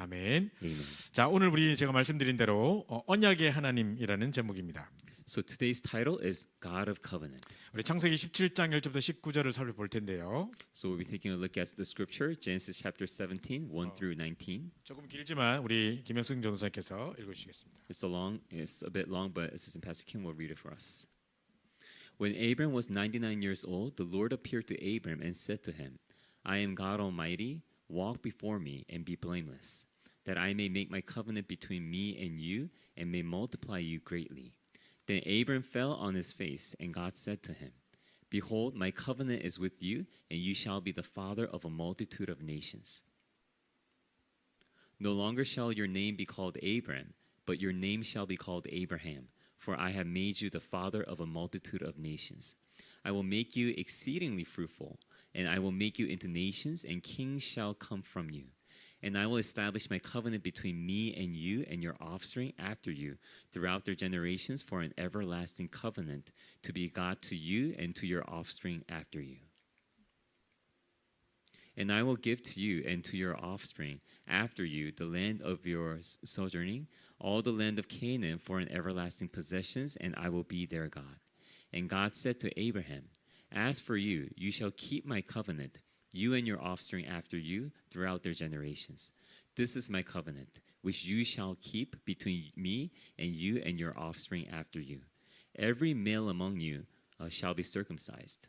아멘. Amen. 자, 오늘 제가 말씀드린 대로 언약의 하나님이라는 제목입니다. So today's title is God of Covenant. 우리 창세기 17장 1절부터 19절을 살펴볼 텐데요. So we'll be taking a look at the scripture, Genesis chapter 17, 1 through 19. 조금 길지만 우리 김영승 전도사님께서 읽어주시겠습니다. It's a bit long, but Assistant Pastor Kim will read it for us. When Abram was 99 years old, the Lord appeared to Abram and said to him, I am God Almighty, walk before me and be blameless, that I may make my covenant between me and you and may multiply you greatly. Then Abram fell on his face, and God said to him, Behold, my covenant is with you, and you shall be the father of a multitude of nations. No longer shall your name be called Abram, but your name shall be called Abraham, for I have made you the father of a multitude of nations. I will make you exceedingly fruitful, and I will make you into nations, and kings shall come from you. And I will establish my covenant between me and you and your offspring after you throughout their generations for an everlasting covenant to be God to you and to your offspring after you. And I will give to you and to your offspring after you the land of your sojourning, all the land of Canaan for an everlasting possessions, and I will be their God. And God said to Abraham, As for you, you shall keep my covenant, you and your offspring after you, throughout their generations. This is my covenant, which you shall keep between me and you and your offspring after you. Every male among you shall be circumcised.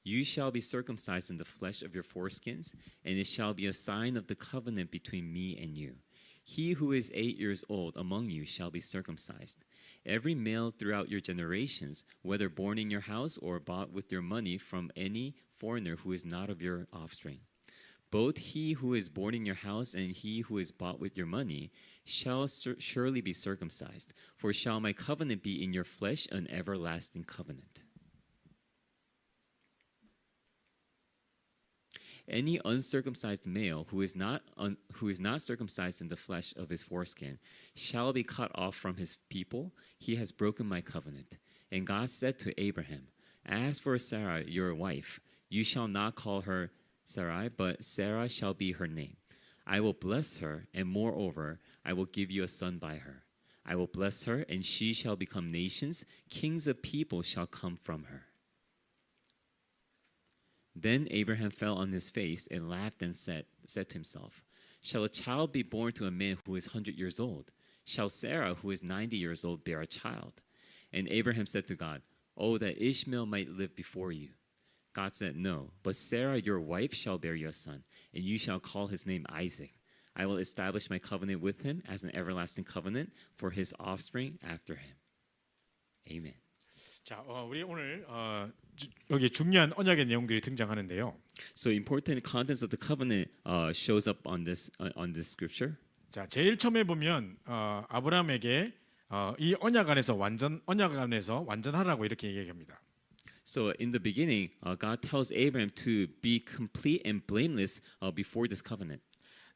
You shall be circumcised in the flesh of your foreskins, and it shall be a sign of the covenant between me and you. He who is 8 years old among you shall be circumcised. Every male throughout your generations, whether born in your house or bought with your money from any foreigner who is not of your offspring. Both he who is born in your house and he who is bought with your money shall surely be circumcised. For shall my covenant be in your flesh an everlasting covenant. Any uncircumcised male who is not circumcised in the flesh of his foreskin shall be cut off from his people. He has broken my covenant. And God said to Abraham, As for Sarah, your wife, you shall not call her Sarai, but Sarah shall be her name. I will bless her, and moreover, I will give you a son by her. I will bless her, and she shall become nations. Kings of people shall come from her. Then Abraham fell on his face and laughed and said to himself, Shall a child be born to a man who is 100 years old? Shall Sarah, who is 90 years old, bear a child? And Abraham said to God, Oh, that Ishmael might live before you. God said, No, but Sarah, your wife, shall bear you a son, and you shall call his name Isaac. I will establish my covenant with him as an everlasting covenant for his offspring after him. Amen. 자, 우리 오늘 여기 중요한 언약의 내용들이 등장하는데요. So important contents of the covenant shows up on this scripture. 자, 제일 처음에 보면 아브라함에게 이 언약 안에서 완전하라고 이렇게 얘기합니다. So in the beginning, God tells Abraham to be complete and blameless before this covenant.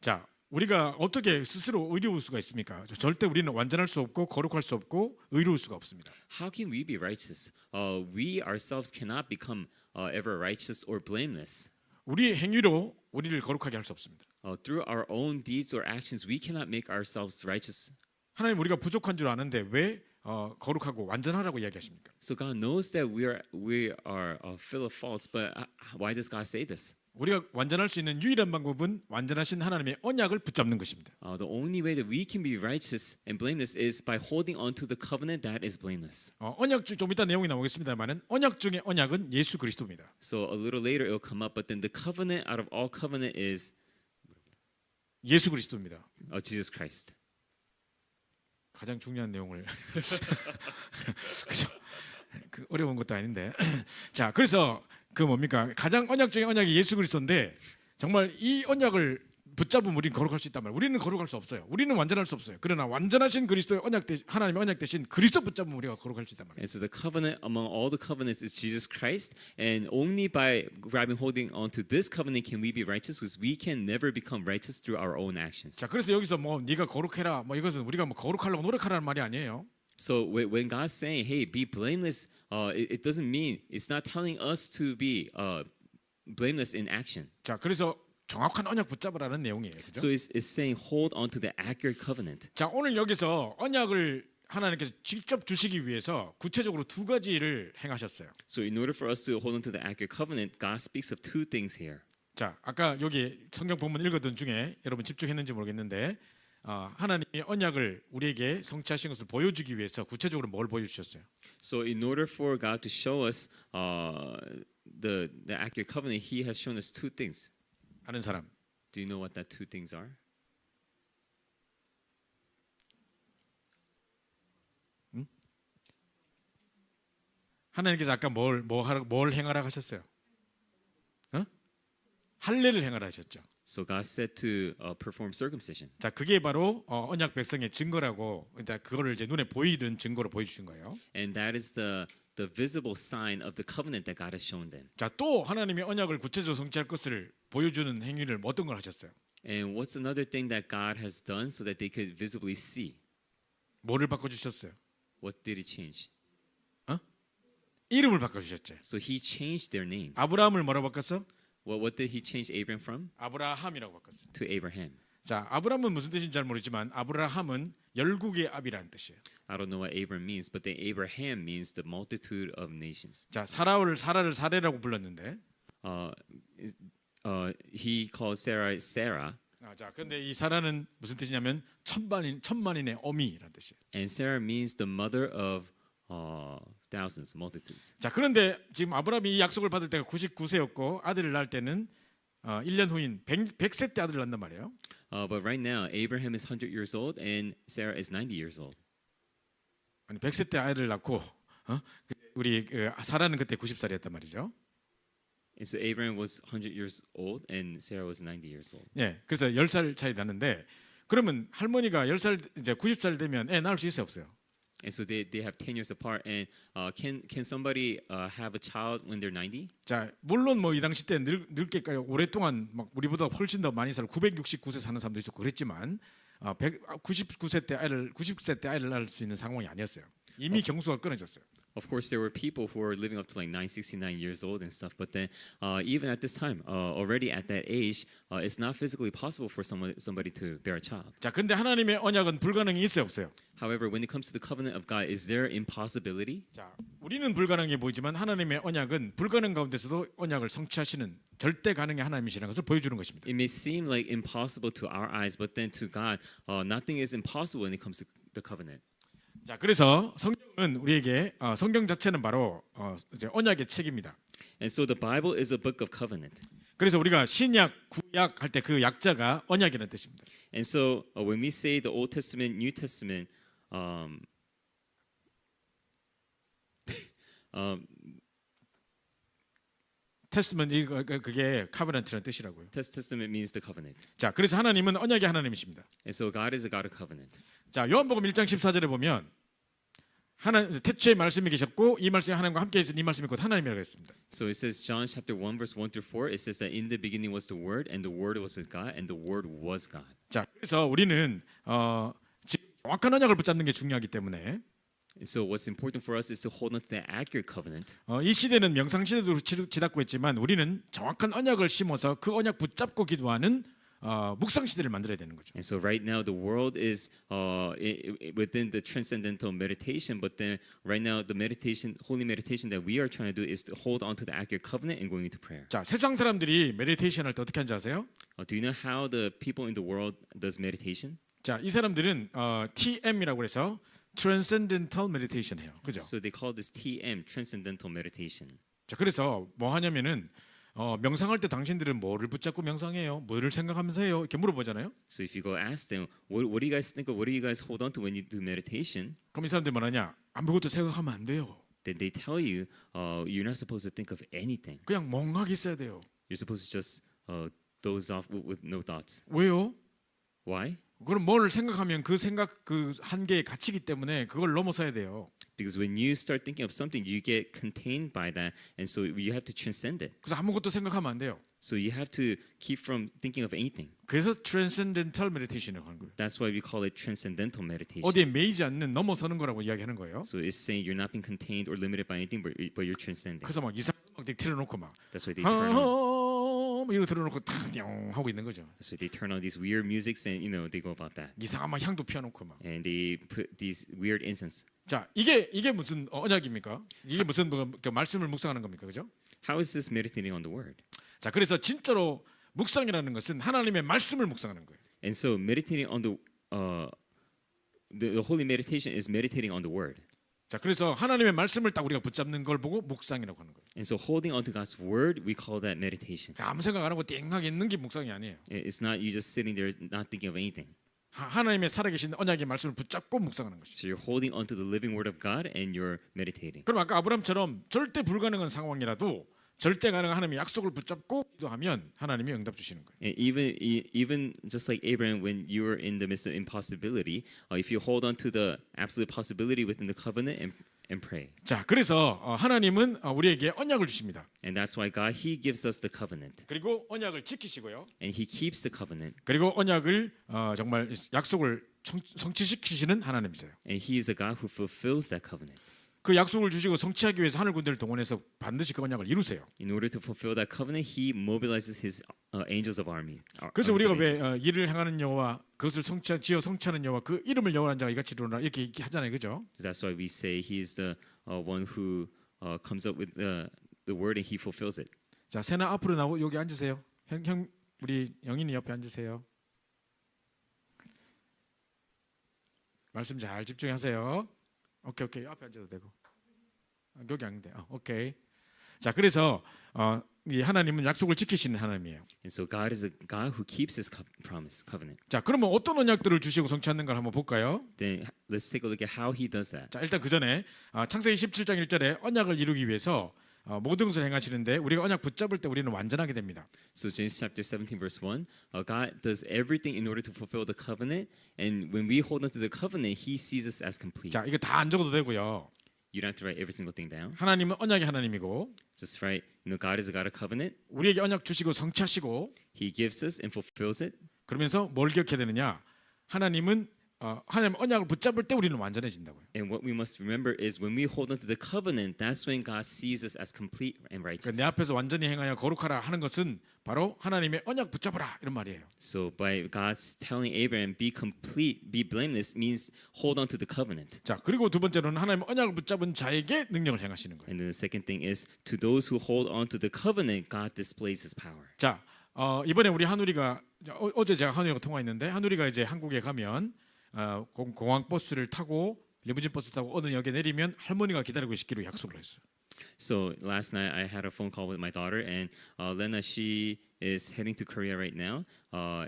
자, 우리가 어떻게 스스로 의로울 수가 있습니까? 절대 우리는 완전할 수 없고 거룩할 수 없고 의로울 수가 없습니다. How can we be righteous? We ourselves cannot become ever righteous or blameless. 우리 행위로 우리를 거룩하게 할 수 없습니다. Through our own deeds or actions, we cannot make ourselves righteous. 하나님 우리가 부족한 줄 아는데 왜 거룩하고 완전하라고 이야기하십니까? So God knows that we are full of faults, but why does God say this? 우리가 완전할 수 있는 유일한 방법은 완전하신 하나님의 언약을 붙잡는 것입니다. The only way that we can be righteous and blameless is by holding on to the covenant that is blameless. 언약 중 좀 이따 내용이 나오겠습니다만은 언약 중에 언약은 예수 그리스도입니다. So a little later it will come up, but then the covenant out of all covenant is 예수 그리스도입니다. Jesus Christ. 가장 중요한 내용을 그죠? 그 어려운 것도 아닌데 자 그래서 그 뭡니까 가장 언약 중에 언약이 예수 그리스도인데 정말 이 언약을 붙잡으면 우리는 거룩할 수 있단 말이에요. 우리는 거룩할 수 없어요. 우리는 완전할 수 없어요. 그러나 완전하신 그리스도의 언약 하나님의 언약 대신 그리스도 붙잡으면 우리가 거룩할 수 있단 말이에요. And so the covenant among all the covenants is Jesus Christ, and only by holding on to this covenant can we be righteous, because we can never become righteous through our own actions. 자 그래서 여기서 뭐 네가 거룩해라 뭐 이것은 우리가 뭐 거룩하려고 노력하라는 말이 아니에요. So when God's saying, "Hey, be blameless," it doesn't mean it's not telling us to be blameless in action. 자 그래서 정확한 언약 붙잡으라는 내용이에요. 그죠? So it's saying hold on to the accurate covenant. 자, 오늘 여기서 언약을 하나님께서 직접 주시기 위해서 구체적으로 두 가지를 행하셨어요. So in order for us to hold on to the accurate covenant, God speaks of two things here. 자, 아까 여기 성경 본문 읽었던 중에 여러분 집중했는지 모르겠는데 하나님이 언약을 우리에게 성취하신 것을 보여주기 위해서 구체적으로 뭘 보여주셨어요? So in order for God to show us the accurate covenant, He has shown us two things. 아는 사람? Do you know what that two things are? 하나님께서 아까 뭘 행하라 하셨어요? 할례를 행하라 하셨죠. So God said to perform circumcision. 자, 그게 바로 언약 백성의 증거라고, 그러니까 그거를 이제 눈에 보이는 증거로 보여주신 거예요. And that is the visible sign of the covenant that God has shown them. 자, 또 하나님이 언약을 구체적으로 성취할 것을 보여주는 행위를 어떤 걸 하셨어요? And what's another thing that God has done so that they could visibly see? 뭐를 바꿔주셨어요? What did He change? 이름을 바꿔주셨죠. So He changed their names. 아브라함을 뭐라고 바꿨어? What did He change Abraham from? 아브라함이라고 바꿨어요. To Abraham. 자, 아브라함은 무슨 뜻인지 잘 모르지만 아브라함은 열국의 아비라는 뜻이에요. I don't know what Abraham means, but the Abraham means the multitude of nations. 자, 사라를 사레라고 불렀는데, He called Sarah Sarah, 자, 그런데 이 사라는 무슨 뜻이냐면 천만인의 어미라는 뜻이에요. and Sarah means the mother of thousands, multitudes. 자, 그런데 지금 아브라함이 이 약속을 받을 때가 99세였고 아들을 낳을 때는 1년 후인 100세 때 아들을 낳는단 말이에요. But right now, Abraham is 100 years old and Sarah is 90 years old. 아니 100세 때 아들을 낳고 우리 사라는 그때 90살이었단 말이죠. And so Abraham was 100 years old and Sarah was 90 years old. 예, 그래서 10살 차이 나는데 그러면 할머니가 10살 이제 90살 되면 애 낳을 수 있어요, 없어요? And so they have 10 years apart. And can somebody have a child when they're 90? 자, 물론 뭐 이 당시 때 늙게까지 오랫동안 막 우리보다 훨씬 더 많이 살고 969세 사는 사람도 있었고 그랬지만 99세 때 아이를 90세 때 아이를 낳을 수 있는 상황이 아니었어요. 이미 경수가 끊어졌어요. Of course, there were people who were living up to like 69 years old and stuff. But then, even at this time, already at that age, it's not physically possible for somebody to bear a child. 자, 근데 하나님의 언약은 불가능이 있어요, 없어요? However, when it comes to the covenant of God, is there impossibility? 자, 우리는 불가능해 보이지만 하나님의 언약은 불가능 가운데서도 언약을 성취하시는 절대 가능의 하나님이시라는 것을 보여주는 것입니다. It may seem like impossible to our eyes, but then to God, nothing is impossible when it comes to the covenant. 자, 그래서 성경은 우리에게 성경 자체는 바로 이제 언약의 책입니다. And so the Bible is a book of covenant. 그래서 우리가 신약, 구약 할 때 그 약자가 언약이라는 뜻입니다. And so when we say the Old Testament, New Testament, 테스트먼 그게 카버넌트라는 뜻이라고요. Testament means the covenant. 자, 그래서 하나님은 언약의 하나님이십니다. And so God is a God of covenant. 자, 요한복음 1장 14절에 보면 태초에 말씀이 계셨고 이 말씀이 하나님과 함께 계신 이 말씀이 곧 하나님이라고 했습니다. So it says John chapter 1 verse 1 through 4. It says that in the beginning was the Word, and the Word was with God, and the Word was God. 자, 그래서 우리는 지금 정확한 언약을 붙잡는 게 중요하기 때문에 And so what's important for us is to hold on to the accurate covenant. 이 시대는 명상 시대로 치닫고 있지만 우리는 정확한 언약을 심어서 그 언약 붙잡고 기도하는 묵상 시대를 만들어야 되는 거죠. And so right now the world is within the transcendental meditation, but then right now the meditation, holy meditation that we are trying to do is to hold on to the accurate covenant and going into prayer. 자, 세상 사람들이 메디테이션 할 때 어떻게 하는지 아세요? Do you know how the people in the world does meditation? 자, 이 사람들은 TM이라고 해서 Transcendental Meditation 해요. 그죠? So they call this TM, transcendental meditation. 자, 그래서 뭐 하냐면은 명상할 때 당신들은 뭐를 붙잡고 명상해요? 뭐를 생각하면서 해요? 이렇게 물어보잖아요. So if you go ask them, what do you guys think of? What do you guys hold on to when you do meditation? 그럼 이 사람들이 뭐하냐? 아무것도 생각하면 안 돼요. Then they tell you, you're not supposed to think of anything. 그냥 멍하게 있어야 돼요. You're supposed to just doze off with no thoughts. 왜요? Why? 그럼 뭘 생각하면 그 생각 그 한계에 갇히기 때문에 그걸 넘어서야 돼요. Because when you start thinking of something, you get contained by that, and so you have to transcend it. 그래서 아무것도 생각하면 안 돼요. So you have to keep from thinking of anything. 그래서 Transcendental Meditation을 하는 거예요. That's why we call it transcendental meditation. 어디에 매이지 않는 넘어서는 거라고 이야기하는 거예요. So it's saying you're not being contained or limited by anything, but you're transcending. 그래서 막 이상한 막 틀어놓고 막 That's why they turn on. 뭐 이거 들어놓고 탁 하고 있는 거죠. So they turn on these weird musics and they go about that. 이상한 막 향도 피워놓고 막. And they put these weird incense. 자, 이게 무슨 언약입니까? 이게 무슨 그 말씀을 묵상하는 겁니까, 그죠? How is this meditating on the word? 자, 그래서 진짜로 묵상이라는 것은 하나님의 말씀을 묵상하는 거예요. And so meditating on the holy meditation is meditating on the word. 자, 그래서 하나님의 말씀을 딱 우리가 붙잡는 걸 보고 묵상이라고 하는 거예요. And so holding on to God's word, we call that meditation. 아무 생각 안 하고 띵하게 있는 게 묵상이 아니에요. It's not you just sitting there not thinking of anything. 하나님의 살아계신 언약의 말씀을 붙잡고 묵상하는 것이죠. So you're holding on to the living word of God and you're meditating. 그럼 아까 아브라함처럼 절대 불가능한 상황이라도 절대 가능한 하나님의 약속을 붙잡고 기도하면 하나님이 응답 주시는 거예요. And even just like Abraham, when you were in the midst of impossibility, if you hold on to the absolute possibility within the covenant and pray. 자, 그래서 하나님은 우리에게 언약을 주십니다. And that's why God, He gives us the covenant. 그리고 언약을 지키시고요. And He keeps the covenant. 그리고 언약을 정말 약속을 성취시키시는 하나님이세요. And He is a God who fulfills that covenant. 그 약속을 주시고 성취하기 위해서 하늘 군대를 동원해서 반드시 그 언약을 이루세요. In order to fulfill that covenant, He mobilizes His angels of army. 그래서 우리가 왜 angels. 일을 행하는 여호와 그것을 지어 성취하는 여호와 그 이름을 여호와는 자가 이같이 이루노라 이렇게 하잖아요, 그죠? That's why we say He is the one who comes up with the word and He fulfills it. 자, 세나 앞으로 나오고 여기 앉으세요. 형 우리 영인이 옆에 앉으세요. 말씀 잘 집중하세요. 오케이 앞에 앉아도 되고 여기 앉는데 오케이. 자, 그래서 이 하나님은 약속을 지키시는 하나님이에요. And so God is a God who keeps His promise, covenant. 자, 그러면 어떤 언약들을 주시고 성취하는가를 한번 볼까요? Then let's take a look at how He does that. 자, 일단 그 전에 창세기 17장 1절에 언약을 이루기 위해서 모든 것을 행하시는데 우리가 언약 붙잡을 때 우리는 완전하게 됩니다. So James chapter 17 verse 1, God does everything in order to fulfill the covenant, and when we hold on to the covenant, He sees us as complete. 자, 이거 다 안 적어도 되고요. You don't have to write every single thing down. 하나님은 언약의 하나님이고 Just write, God is a God of covenant. 우리에게 언약 주시고 성취하시고 He gives us and fulfills it. 그러면서 뭘 기억해야 되느냐? 하나님은 하나님 언약을 붙잡을 때 우리는 완전해진다고요. And what we must remember is when we hold on to the covenant, that's when God sees us as complete and righteous. 내 앞에서 완전히 행하여 거룩하라 하는 것은 바로 하나님의 언약 붙잡으라 이런 말이에요. So by God's telling Abraham, be complete, be blameless, means hold on to the covenant. 자, 그리고 두 번째로는 하나님 언약을 붙잡은 자에게 능력을 행하시는 거예요. And then the second thing is to those who hold on to the covenant, God displays His power. 자, 이번에 우리 한우리가 어제 제가 한우리가 통화했는데 한우리가 이제 한국에 가면 공항 버스를 타고 리무진 버스 타고 어느 역에 내리면 할머니가 기다리고 계시기로 약속을 했어요. So last night I had a phone call with my daughter, and Lena, she is heading to Korea right now,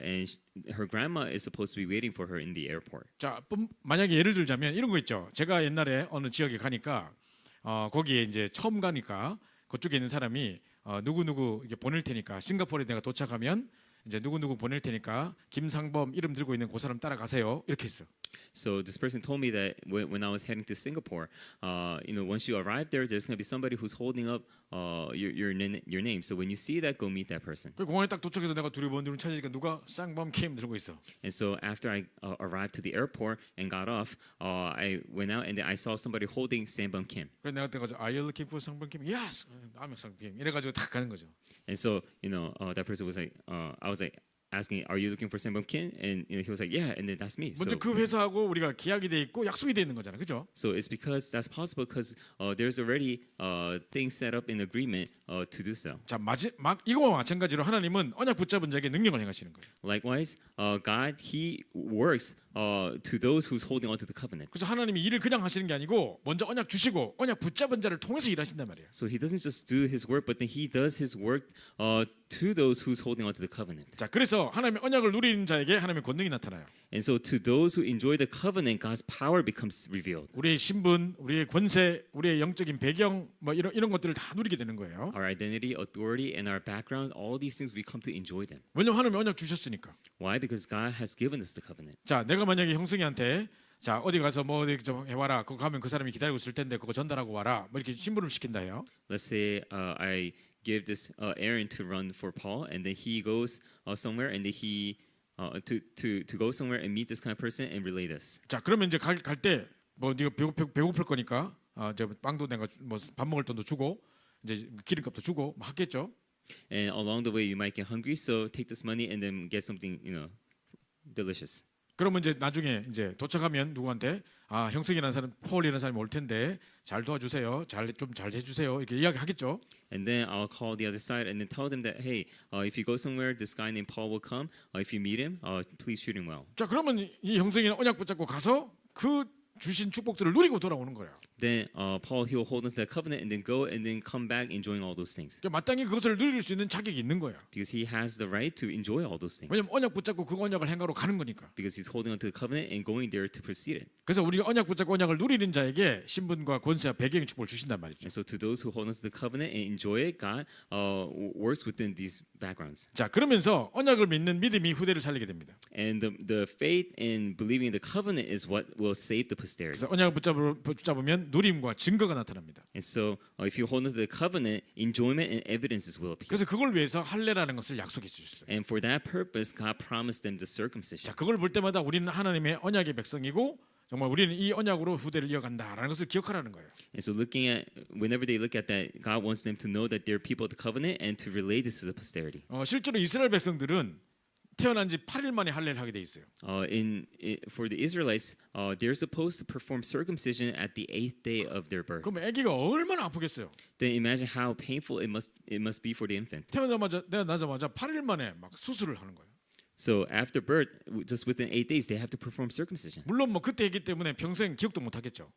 and her grandma is supposed to be waiting for her in the airport. 자, 만약에 예를 들자면 이런 거 있죠. 제가 옛날에 어느 지역에 가니까 거기에 이제 처음 가니까 그쪽에 있는 사람이 누구 이게 보낼 테니까 싱가포르에 내가 도착하면 이제 누구 보낼 테니까 김상범 이름 들고 있는 그 사람 따라가세요. 이렇게 했어. So this person told me that when I was heading to Singapore, once you arrive there, there's going to be somebody who's holding up your name. So when you see that, go meet that person. 그 공항에 딱 도착해서 내가 두리번두리 찾으니까 누가 쌍범 캠 들고 있어. And so after I arrived to the airport and got off, I went out and then I saw somebody holding Sambum Kim. 그래서 내가 가서 Are you looking for 쌍범 캠? Yes, I'm 쌍범 캠. 이래가지고 딱 가는 거죠. And so that person was like, I was like asking, "Are you looking for Sambum Kim?" And he was like, "Yeah." And then that's me. 먼저 So, 그 회사하고 우리가 계약이 돼 있고 약속이 돼 있는 거잖아, 그죠? so it's because that's possible because there's already things set up in agreement to do so. 자, 이거와 마찬가지로 하나님은 언약 붙잡은 자에게 능력을 행하시는 거예요. Likewise, God He works to those who's holding on to the covenant. 그래서 하나님이 일을 그냥 하시는 게 아니고 먼저 언약 주시고 언약 붙잡은 자를 통해서 일하신단 말이에요. So He doesn't just do His work, but then He does His work to those who's holding on to the covenant. 자, 그래서 하나님의 언약을 누리는 자에게 하나님의 권능이 나타나요. And so to those who enjoy the covenant, God's power becomes revealed. 우리의 신분, 우리의 권세, 우리의 영적인 배경 뭐 이런 것들을 다 누리게 되는 거예요. Our identity, authority, and our background, all these things we come to enjoy them. 왜냐하면 하나님이 언약 주셨으니까. Why? Because God has given us the covenant. 자, 내가 만약에 형승이한테 자, 어디 가서 뭐 어디 좀 해와라. 그거 가면 그 사람이 기다리고 있을 텐데 그거 전달하고 와라. 뭐 이렇게 심부름 시킨다 해요. Let's say I give this errand to run for Paul, and then he goes somewhere, and then he to go somewhere and meet this kind of person and relay this. 자, 그러면 이제 갈 때 뭐 네가 배고플 거니까 저 빵도 내가 뭐 밥 먹을 돈도 주고 이제 기름값도 주고 뭐 하겠죠. And along the way, you might get hungry, so take this money and then get something, delicious. 그러면 이제 나중에 이제 도착하면 누구한테 형석이라는 사람, 폴이라는 사람이 올 텐데 잘 도와주세요, 잘 해주세요 이렇게 이야기하겠죠. And then I'll call the other side and then tell them that, hey, if you go somewhere, this guy named Paul will come. If you meet him, please treat him well. 자, 그러면 이 형석이는 언약 붙잡고 가서 그 주신 축복들을 누리고 돌아오는 거예요. Then Paul, he will hold on to that covenant and then go and then come back enjoying all those things. 그러니까 마땅히 그것을 누릴 수 있는 자격이 있는 거예요. Because he has the right to enjoy all those things. 왜냐면 언약 붙잡고 그 언약을 행하러 가는 거니까. Because he's holding on to the covenant and going there to proceed it. 그래서 우리가 언약 붙잡고 언약을 누리는 자에게 신분과 권세와 배경의 축복을 주신단 말이죠. And so to those who hold on to the covenant and enjoy it, God works within these backgrounds. 자, 그러면서 언약을 믿는 믿음이 후대를 살리게 됩니다. And the faith in believing the covenant is what will save the posterity. 그래서 언약을 붙잡으면 누림과 증거가 나타납니다. And so if you hold on to the covenant, enjoyment and evidences will appear. 그래서 그걸 위해서 할례라는 것을 약속해 주셨어요. And for that purpose, God promised them the circumcision. 자, 그걸 볼 때마다 우리는 하나님의 언약의 백성이고 정말 우리는 이 언약으로 후대를 이어간다라는 것을 기억하라는 거예요. And so looking at, whenever they look at that, God wants them to know that they're people of the covenant and to relay this to the posterity. 실제로 이스라엘 백성들은 태어난 지 8일 만에 할례를 하게 돼 있어요. For the Israelites, they're supposed to perform circumcision at the 8th day of their birth. 그럼 아기가 얼마나 아프겠어요. Then imagine how painful it must be for the infant. 태어나자마자 8일 만에 막 수술을 하는 거예요. So after birth, just within 8 days, they have to perform circumcision. 물론 뭐 그때 했기 때문에 평생 기억도 못 하겠죠.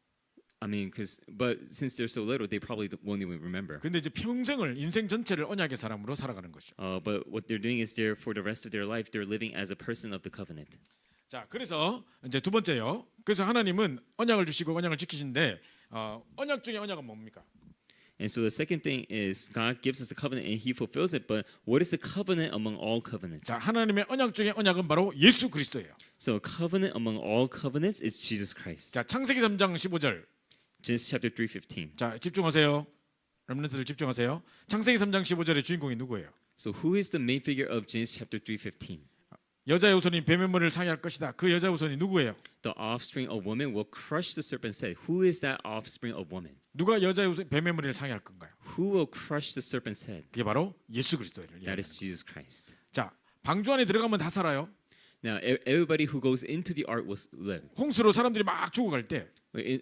I mean, but since they're so little, they probably won't even remember. 근데 이제 평생을 인생 전체를 언약의 사람으로 살아가는 것이죠. But what they're doing is they're for the rest of their life, they're living as a person of the covenant. 자, 그래서 이제 두 번째요. 그래서 하나님은 언약을 주시고 언약을 지키신데 언약 중에 언약은 뭡니까? And so the second thing is God gives us the covenant and He fulfills it. But what is the covenant among all covenants? 자, 하나님의 언약 중에 언약은 바로 예수 그리스도예요. So a covenant among all covenants is Jesus Christ. 자, 창세기 3장 15절. Genesis chapter 3:15. 자, 집중하세요. 렘넌트들 집중하세요. 창세기 3장 15절의 주인공이 누구예요? So who is the main figure of Genesis chapter 3:15? 여자의 후손이 뱀의 머리를 상해할 것이다. 그 여자의 후손이 누구예요? The offspring of woman will crush the serpent's head. Who is that offspring of woman? 누가 여자의 후손 뱀의 머리를 상해할 건가요? Who will crush the serpent's head? 그게 바로 예수 그리스도를 That 얘기합니다. is Jesus Christ. 자, 방주 안에 들어가면 다 살아요. Now everybody who goes into the ark will live. 홍수로 사람들이 막 죽어갈 때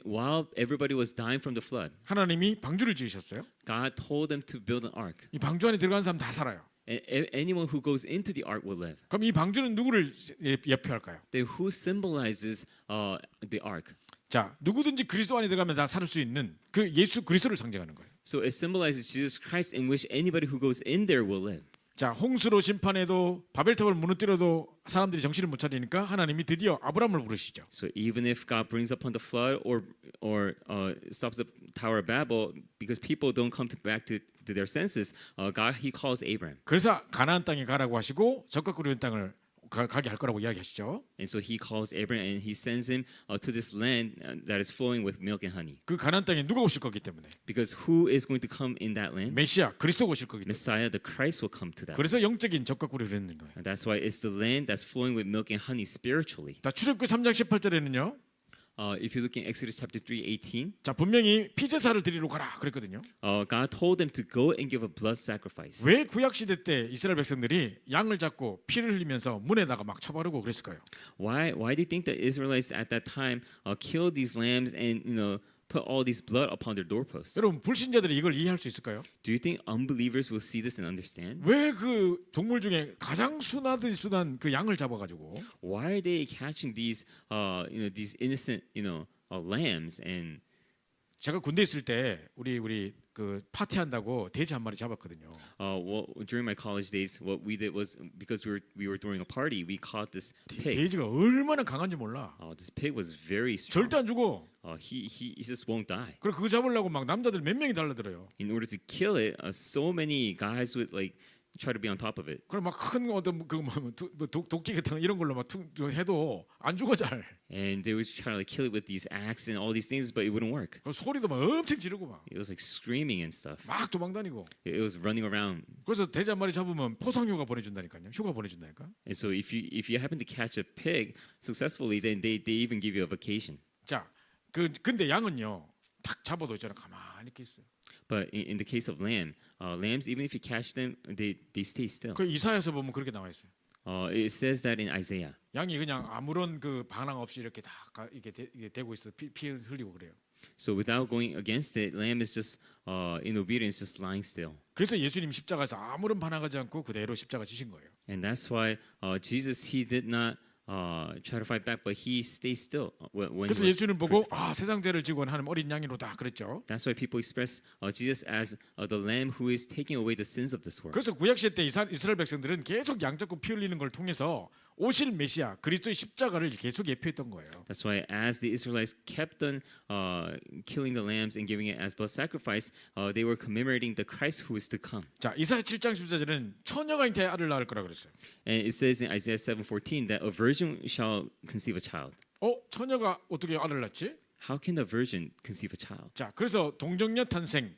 While everybody was dying from the flood, 하나님이 방주를 지으셨어요. God told them to build an ark. 이 방주 안에 들어간 사람 다 살아요. And anyone who goes into the ark will live. 그럼 이 방주는 누구를 예표할까요? Then who symbolizes the ark? 자, 누구든지 그리스도 안에 들어가면 다 살 수 있는 그 예수 그리스도를 상징하는 거예요. So it symbolizes Jesus Christ, in which anybody who goes in there will live. 자, 홍수로 심판해도 바벨탑을 무너뜨려도 사람들이 정신을 못 차리니까 하나님이 드디어 아브라함을 부르시죠. So even if God brings upon the flood or stops the Tower of Babel, because people don't come back to their senses, God He calls Abraham, 그래서 가나안 땅에 가라고 하시고 적과 꾸리는 땅을 가게 할 거라고 이야기하시죠. and so He calls Abraham and He sends him to this land that is flowing with milk and honey. 그 가나안 땅에 누가 오실 거기 때문에 Because who is going to come in that land? 메시아 그리스도가 오실 거기 때문에 Messiah, the Christ, will come to that. 그래서 영적인 적과 꿀이 흐르는 거예요. And that's why it's the land that's flowing with milk and honey spiritually. 자, 출애굽기 3장 18절에는요. If you look in Exodus chapter 3:18, 자, 분명히 피제사를 드리러 가라 그랬거든요. God told them to go and give a blood sacrifice. 왜 구약 시대 때 이스라엘 백성들이 양을 잡고 피를 흘리면서 문에다가 막 쳐바르고 그랬을까요? Why do you think the Israelites at that time killed these lambs and put all this blood upon their doorposts? 여러분, 불신자들이 이걸 이해할 수 있을까요? Do you think unbelievers will see this and understand? 왜 그 동물 중에 가장 순한 그 양을 잡아가지고 Why are they catching these these innocent lambs? And 제가 군대 있을 때 우리 그 파티한다고 돼지 한 마리 잡았거든요. well, during my college days, what we did was, because we were throwing a party, we caught this pig. 돼지가 얼마나 강한지 몰라. This pig was very strong. 절대 안 죽어. He just won't die. 그래 그거 잡으려고 막 남자들 몇 명이 달라들어요. In order to kill it, so many guys would try to be on top of it. 그래 막 큰 어떤 도끼 같은 이런 걸로 막 해도 안 죽어 잘. And they would try to kill it with these axes and all these things, but it wouldn't work. 그 소리도 막 엄청 지르고 막 It was screaming and stuff. 도망다니고. It was running around. 그래서 돼지 한 마리 잡으면 포상휴가 보내준다니까요. 휴가 보내준다니까. And so if you happen to catch a pig successfully, then they even give you a vacation. 자, 근데 양은요 딱 잡아도 있잖아 가만히 이렇게 있어요. But in the case of lambs, even if you catch them, they stay still. 그 이사야서 보면 그렇게 나와 있어요. It says that in Isaiah. 양이 그냥 아무런 그 반항 없이 이렇게 다 이게 되고 있어. 피 흘리고 그래요. So without going against it, lamb is just in obedience, just lying still. 그래서 예수님 십자가에서 아무런 반항하지 않고 그대로 십자가 지신 거예요. And that's why Jesus, he did not try to fight back, but he stayed still when he 그래서 was 예수님 보고 crucified. 세상 죄를 지고 하는 어린 양이로다 그랬죠. That's why people express Jesus as the lamb who is taking away the sins of this world. 그래서 구약 시대 때 이스라엘 백성들은 계속 양 잡고 피 흘리는 걸 통해서 오실 메시아 그리스도의 십자가를 계속 예표했던 거예요. That's why as the Israelites kept on killing the lambs and giving it as blood sacrifice, they were commemorating the Christ who is to come. 자, 이사야 7장 14절에는 처녀가 잉태해 아들 낳을 거라 그랬어요. And it says in Isaiah 7:14 that a virgin shall conceive a child. 처녀가 어떻게 아들 낳지? How can the virgin conceive a child? 자, 그래서 동정녀 탄생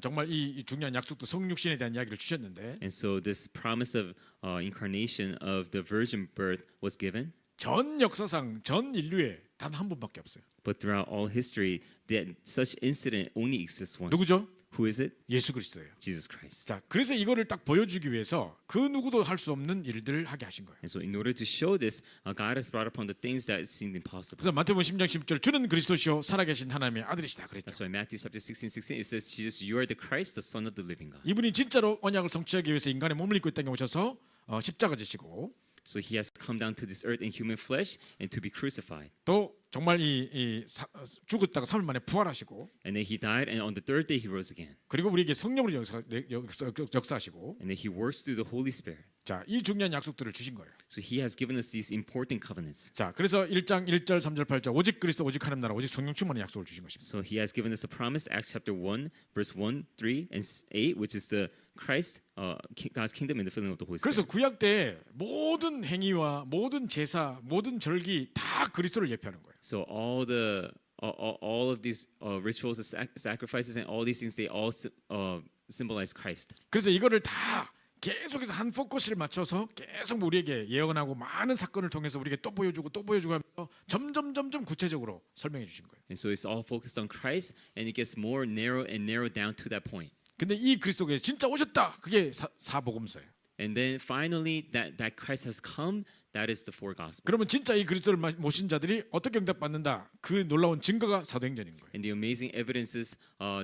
정말 이 중요한 약속도 성육신에 대한 이야기를 주셨는데 And so this promise of incarnation of the virgin birth was given. 전 역사상 전 인류에 단 한 번밖에 없어요. But throughout all history, that such incident only exists once. 누구죠? Who is it? 예수 그리스도예요. Jesus Christ. 자, 그래서 이거를 딱 보여주기 위해서 그 누구도 할 수 없는 일들을 하게 하신 거예요. And so in order to show this, God has brought upon the things that seemed impossible. 그래서 마태복음 10장 10절 주는 그리스도시요 살아계신 하나님의 아들이시다 그랬죠. That's why Matthew chapter 16:16 it says, Jesus, you are the Christ, the Son of the living God. 이분이 진짜로 언약을 성취하기 위해서 인간의 몸을 입고 이 땅에 오셔서 십자가 지시고 So he has come down to this earth in human flesh and to be crucified. 또 정말 죽었다가 3일 만에 부활하시고 And then he died, and on the third day he rose again. 그리고 우리에게 성령으로 역사하시고 And then he works through the Holy Spirit. 자, 이 중요한 약속들을 주신 거예요. So he has given us these important covenants. 자, 그래서 1장 1절 3절 8절 오직 그리스도 오직 하나님 나라 오직 성령 충만의 약속을 주신 것입니다. So he has given us a promise, Acts chapter 1, verse 1, 3, and 8, which is the Christ, God's kingdom and the filling of the Holy Spirit. 그래서 구약 때 모든 행위와 모든 제사, 모든 절기 다 그리스도를 예표하는 거예요. So all of these rituals of sacrifices and all these things, they all symbolize Christ. 그래서 이거를 다 계속해서 한 포커스를 맞춰서 계속 우리에게 예언하고 많은 사건을 통해서 우리에게 또 보여주고 하면서 점점 구체적으로 설명해 주신 거예요. And so it's all focused on Christ, and it gets more narrow and narrow down to that point. 근데 이 그리스도가 진짜 오셨다. 그게 사복음서예요. And then finally, that Christ has come, that is the four gospels. 그러면 진짜 이 그리스도를 모신 자들이 어떻게 응답받는다? 그 놀라운 증거가 사도행전인 거예요. And the amazing evidences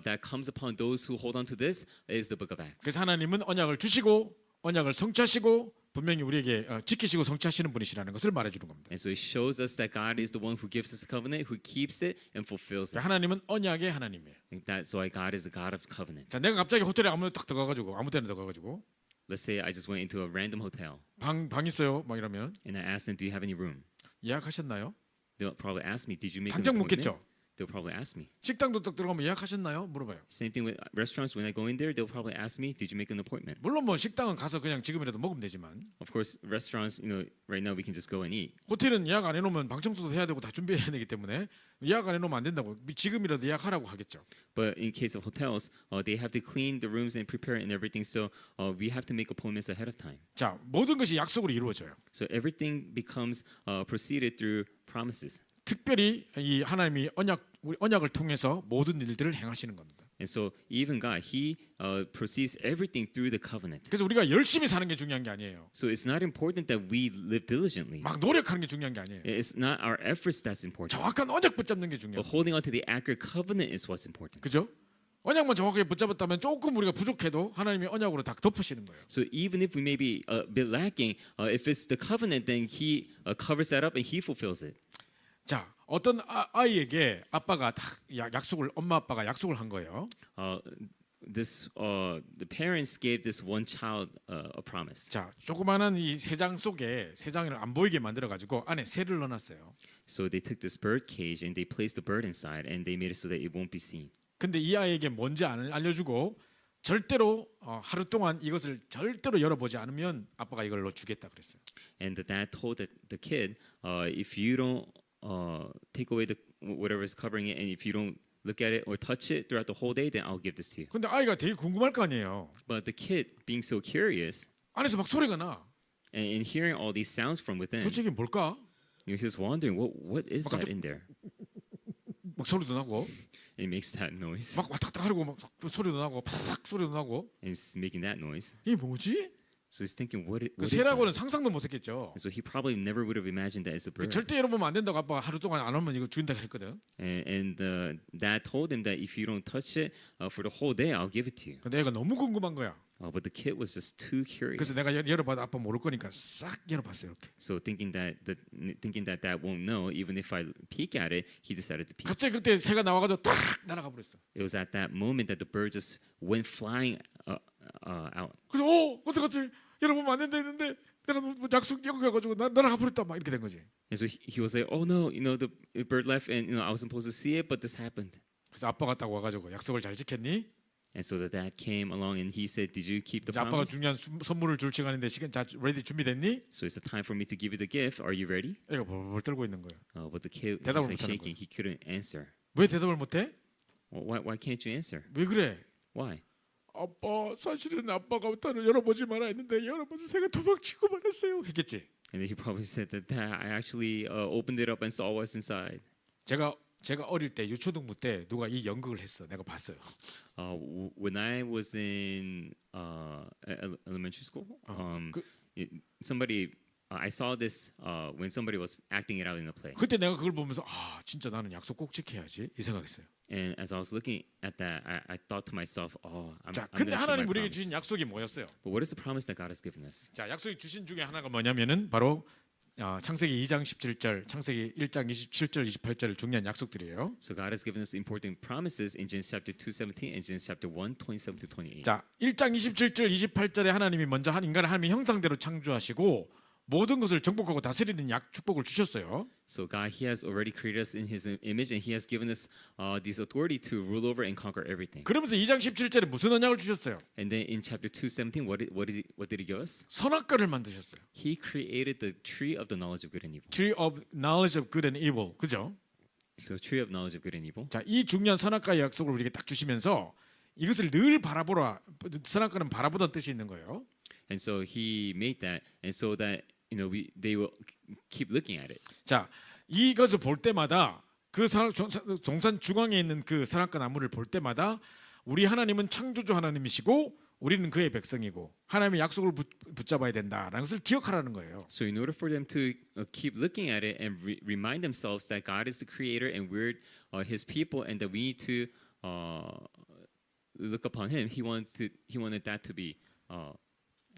that comes upon those who hold on to this is the book of Acts. 그래서 하나님은 언약을 주시고 언약을 성취하시고 분명히 우리에게 지키시고 성취하시는 분이시라는 것을 말해주는 겁니다. And so it shows us that God is the one who gives us a covenant, who keeps it and fulfills it. 하나님은 언약의 하나님이에요. And that's why God is a God of covenant. 자, 내가 갑자기 호텔에 아무 데나 들어가가지고 Let's say I just went into a random hotel 방 있어요, 막 이러면 and I asked them, "Do you have any room?" 예약하셨나요? They'll probably ask me, "Did you make an 당장 appointment?" 묻겠죠. They'll probably ask me. 식당도 딱 들어가면 예약하셨나요? 물어봐요. Same thing with restaurants. When I go in there, they'll probably ask me, "Did you make an appointment?" 물론 뭐 식당은 가서 그냥 지금이라도 먹으면 되지만 Of course, restaurants, right now we can just go and eat. 호텔은 예약 안 해놓으면 방 청소도 해야 되고 다 준비해야 되기 때문에 예약 안 해놓으면 안 된다고 지금이라도 예약하라고 하겠죠. But in case of hotels, they have to clean the rooms and prepare it and everything. So we have to make appointments ahead of time. 자, 모든 것이 약속으로 이루어져요. So everything becomes preceded through promises. 특별히 이 하나님이 언약을 통해서 모든 일들을 행하시는 겁니다. And so even God, He proceeds everything through the covenant. 그래서 우리가 열심히 사는 게 중요한 게 아니에요. So it's not important that we live diligently. 막 노력하는 게 중요한 게 아니에요. It's not our efforts that's important. 정확한 언약 붙잡는 게 중요해요. But holding on to the accurate covenant is what's important. 그죠? 언약만 정확하게 붙잡았다면 조금 우리가 부족해도 하나님이 언약으로 다 덮으시는 거예요. So even if we may be a bit lacking, if it's the covenant, then He covers that up and He fulfills it. 자, 어떤 아이에게 아빠가 딱 엄마 아빠가 약속을 한 거예요. The parents gave this one child a promise. 자, 조그마한 이 새장 속에 새장을 안 보이게 만들어 가지고 안에 새를 넣어놨어요. So they took this bird cage and they placed the bird inside and they made it so that it won't be seen. 근데 이 아이에게 뭔지 알려주고 절대로 하루 동안 이것을 절대로 열어보지 않으면 아빠가 이걸로 주겠다 그랬어요. And the dad told the kid, if you don't take away whatever is covering it, and if you don't look at it or touch it throughout the whole day, then I'll give this to you. 근데 아이가 되게 궁금할 거 아니에요. But the kid, being so curious, 안에서 막 소리가 나. and hearing all these sounds from within, 도대체 이게 뭘까? he was wondering, what is that in there? 막 소리도 나고. It makes that noise, 막 왔다 갔다 하고 막 소리도 나고 팍 소리도 나고 and it's making that noise. 이게 뭐지? So he's thinking, 그 what is that? 새라고는 상상도 못했겠죠. And so he probably never would have imagined that it's a 그 bird. 절대 열어보면 안 된다고 아빠가 하루 동안 안 오면 이거 죽인다 그랬거든. And dad told him that if you don't touch it for the whole day, I'll give it to you. 근데 애가 너무 궁금한 거야. But the kid was just too curious. 그래서 내가 열어봐도 아빠 모를 거니까 싹 열어봤어요. 이렇게. So thinking that dad won't know, even if I peek at it, he decided to peek. 갑자기 그때 새가 나와가지고 딱 날아가 버렸어. It was at that moment that the bird just went flying out. 그래서 어떡하지? 열어보면 안 된다 했는데 내가 뭐 약속 여기가지고 날아가 버렸다 막 이렇게 된 거지. And so he was like, "Oh no, the bird left, and I was supposed to see it, but this happened." 그래서 아빠가 딱 와가지고 약속을 잘 지켰니? And so the dad came along and he said, "Did you keep the 이제 아빠가 promise?" 중요한 선물을 줄 시간인데 시간 자 레디 준비됐니? So it's the time for me to give you the gift. Are you ready? 애가 벌벌 떨고 있는 거예요. But the kid was 대답을 like 못하는 shaking. He couldn't answer. 왜 대답을 못해? Why can't you answer? 왜 그래? Why? 아빠 사실은 아빠가 일단은 열어보지 마라 했는데 열어봐서 새가 도망치고 말았어요. 했겠지. And then he probably said that I actually opened it up and saw what's inside. 제가 어릴 때 유초등부 때 누가 이 연극을 했어. 내가 봤어요. When I was in elementary school, 그- somebody I saw this when somebody was acting it out in a play. 그때 내가 그걸 보면서 아 진짜 나는 약속 꼭 지켜야지 이 생각했어요. And as I was looking at that, I thought to myself, "Oh, I'm 자, going 근데 to keep my 하나님 우리에게 promise." 주신 약속이 뭐였어요? But what is the promise that God has given us? 자, 약속이 주신 중에 하나가 뭐냐면은 바로 창세기 2장 17절, 창세기 1장 27절, 28절 중요한 약속들이에요. So God has given us important promises in Genesis chapter 2:17 and Genesis chapter 1:27 to 28. 자, 1장 27절, 28절에 하나님이 먼저 한 인간을 하나님의 형상대로 창조하시고 모든 것을 정복하고 다스리는 축복을 주셨어요. So God, He has already created us in His image, and He has given us this authority to rule over and conquer everything. 그러면서 2장 17절에 무슨 언약을 주셨어요? And then in chapter 2:17, what did He give us? 선악과를 만드셨어요. He created the tree of the knowledge of good and evil. Tree of knowledge of good and evil. 그죠? So tree of knowledge of good and evil. 자, 이 중요한 선악과의 약속을 우리에게 딱 주시면서 이것을 늘 바라보라. 선악과는 바라보다는 뜻이 있는 거예요. And so He made that, and so that they will keep looking at it. 자, 이것을 볼 때마다 그 동산 중앙에 있는 그 선악과 나무를 볼 때마다 우리 하나님은 창조주 하나님이시고 우리는 그의 백성이고 하나님의 약속을 붙잡아야 된다라는 것을 기억하라는 거예요. So in order for them to keep looking at it and remind themselves that God is the creator and we're His people and that we need to look upon Him, He wanted that to be.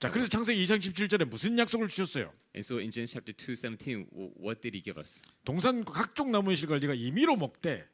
자, 그래서 창세기 2장 17절에 무슨 약속을 주셨어요? And so in Genesis chapter 2:17, what did He give us? 동산 각종 나무의 실과를 네가 임의로 먹되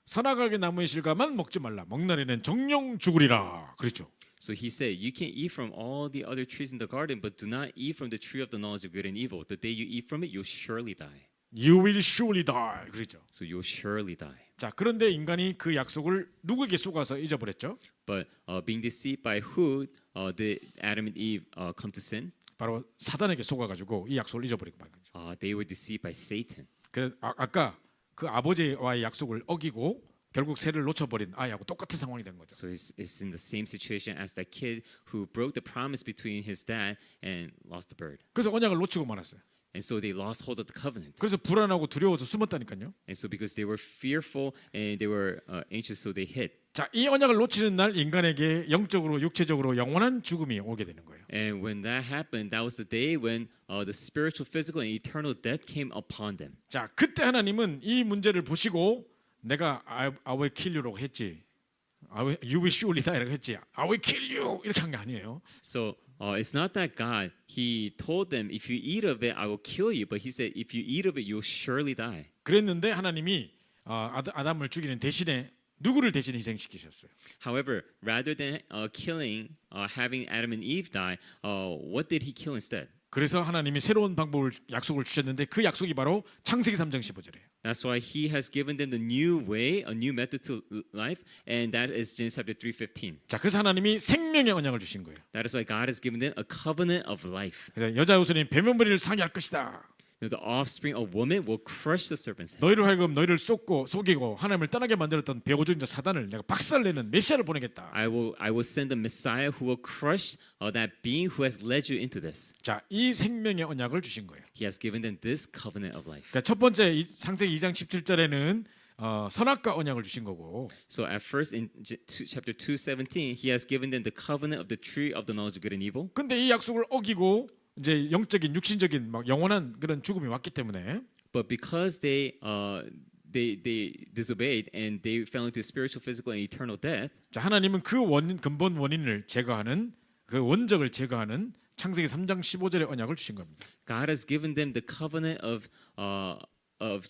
선악과의 나무의 실과만 먹지 말라. 먹나리는 정령 죽으리라. 그랬죠. So He said, "You can eat from all the other trees in the garden, but do not eat from the tree of the knowledge of good and evil. The day you eat from it, you'll surely die." You will surely die. 그랬죠. So you'll surely die. 자, 그런데 인간이 그 약속을 누구에게 속아서 잊어버렸죠? But being deceived by who did Adam and Eve come to sin? 바로 사단에게 속아가지고 이 약속을 잊어버리고 만 거죠. They were deceived by Satan. 그래서 아까 그 아버지와의 약속을 어기고 결국 새를 놓쳐버린 아이하고 똑같은 상황이 된 거죠. So it's in the same situation as that kid who broke the promise between his dad and lost the bird. 그래서 언약을 놓치고 말았어요. And so they lost hold of the covenant. 그래서 불안하고 두려워서 숨었다니까요. And so because they were fearful and they were anxious, so they hid. 자, 이 언약을 놓치는 날 인간에게 영적으로 육체적으로 영원한 죽음이 오게 되는 거예요. And when that happened, that was the day when the spiritual, physical, and eternal death came upon them. 자, 그때 하나님은 이 문제를 보시고 내가 I will kill you라고 했지. You will surely die라고 했지. I will kill you 이렇게 한 게 아니에요. So it's not that God, He told them, if you eat of it, I will kill you. But He said, if you eat of it, you'll surely die. 그랬는데 하나님이 아담을 죽이는 대신에 누구를 대신 희생시키셨어요? However, rather than killing, having Adam and Eve die, what did He kill instead? 그래서 하나님이 새로운 방법을 약속을 주셨는데 그 약속이 바로 창세기 3장 15절이에요. That's why He has given them the new way, a new method to life, and that is Genesis chapter 3:15. 자, 그래서 하나님이 생명의 언약을 주신 거예요. That is why God has given them a covenant of life. 그래서 여자 후손이 배면머리를 상해할 것이다. The offspring of woman will crush the serpent's head. 너희로 하여금 너희를 속이고 하나님을 떠나게 만들었던 배고적인 자 사단을 내가 박살내는 메시아를 보내겠다. I will send the Messiah who will crush that being who has led you into this. 자, 이 생명의 언약을 주신 거예요. He has given them this covenant of life. 그러니까 첫 번째 창세기 2장 17절에는 선악과 언약을 주신 거고 So at first in chapter 2:17, he has given them the covenant of the tree of the knowledge of good and evil. 근데 이 약속을 어기고 이제 영적인 육신적인 막 영원한 그런 죽음이 왔기 때문에 But because they disobeyed and they fell into spiritual, physical, and eternal death, 자, 하나님은 그 원인 근본 원인을 제거하는 그 원적을 제거하는 창세기 3장 15절의 언약을 주신 겁니다. God has given them the covenant of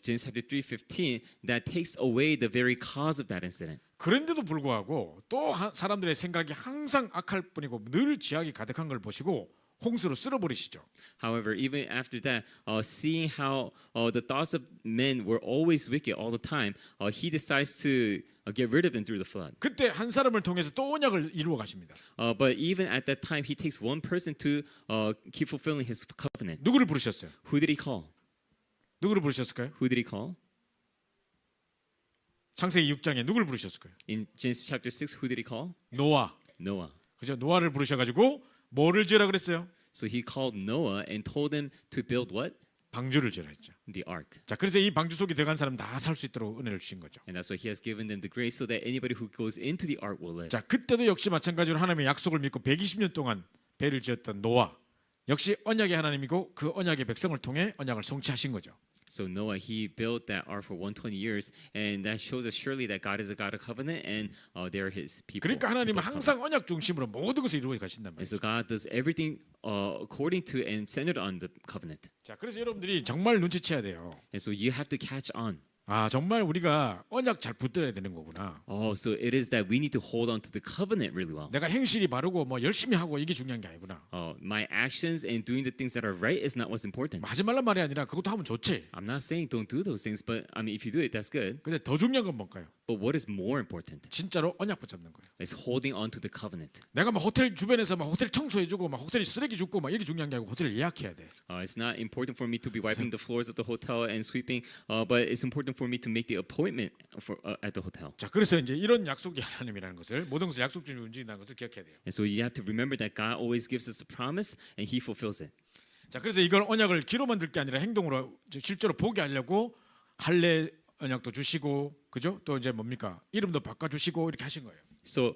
Genesis chapter 3:15 that takes away the very cause of that incident. 그런데도 불구하고 또 사람들의 생각이 항상 악할 뿐이고 늘 지악이 가득한 걸 보시고 홍수로 쓸어버리시죠. However, even after that, seeing how the thoughts of men were always wicked all the time, he decides to get rid of them through the flood. 그때 한 사람을 통해서 또 언약을 이루어 가십니다. But even at that time, he takes one person to keep fulfilling his covenant. 누구를 부르셨어요? Who did he call? 누구를 부르셨을까요? Who did he call? 창세기 6장에 누구를 부르셨을까요? In Genesis chapter 6, who did he call? 노아. Noah. 그죠? 노아를 부르셔가지고 뭐를 지으라 그랬어요? So he called Noah and told him to build what? 방주를 지으라 했죠. The ark. 자, 그래서 이 방주 속에 들어간 사람 다 살 수 있도록 은혜를 주신 거죠. And that's why he has given them the grace so that anybody who goes into the ark will live. 자, 그때도 역시 마찬가지로 하나님의 약속을 믿고 120년 동안 배를 지었던 노아. 역시 언약의 하나님이고 그 언약의 백성을 통해 언약을 성취하신 거죠. So Noah, he built that ark for 120 years, and that shows us surely that God is a God of covenant, and they are His people. 그러니까 하나님은 people of covenant. 항상 언약 중심으로 모든 것을 이루어 가신단 And 말이죠. so God does everything according to and centered on the covenant. 자, 그래서 여러분들이 정말 눈치채야 돼요. And so you have to catch on. 아, 정말 우리가 언약 잘 붙들어야 되는 거구나. Oh, so it is that we need to hold on to the covenant really well. 내가 행실이 바르고 뭐 열심히 하고 이게 중요한 게 아니구나. My actions and doing the things that are right is not what's important. 하지 말란 말이 아니라 그것도 하면 좋지. I'm not saying don't do those things, but I mean if you do it, that's good. 근데 더 중요한 건 뭘까요? But what is more important 진짜로 언약 붙잡는 거예요. is holding on to the covenant. 내가 막 호텔 주변에서 막 호텔 청소해주고 막 호텔에 쓰레기 줍고 막 이게 중요한 게 아니고 호텔을 예약해야 돼. It's not important for me to be wiping the floors of the hotel and sweeping, but it's important for me to make the appointment for at the hotel. 자, 그래서 이제 이런 약속이 하나님이라는 것을 모든 것을 약속 중에 움직인다는 것을 기억해야 돼요. And so you have to remember that God always gives us a promise and He fulfills it. 자, 그래서 이걸 언약을 귀로만 들 게 아니라 행동으로 실제로 보게 하려고 할례 언약도 주시고, 그죠? 또 이제 뭡니까? 이름도 바꿔 주시고 이렇게 하신 거예요. So,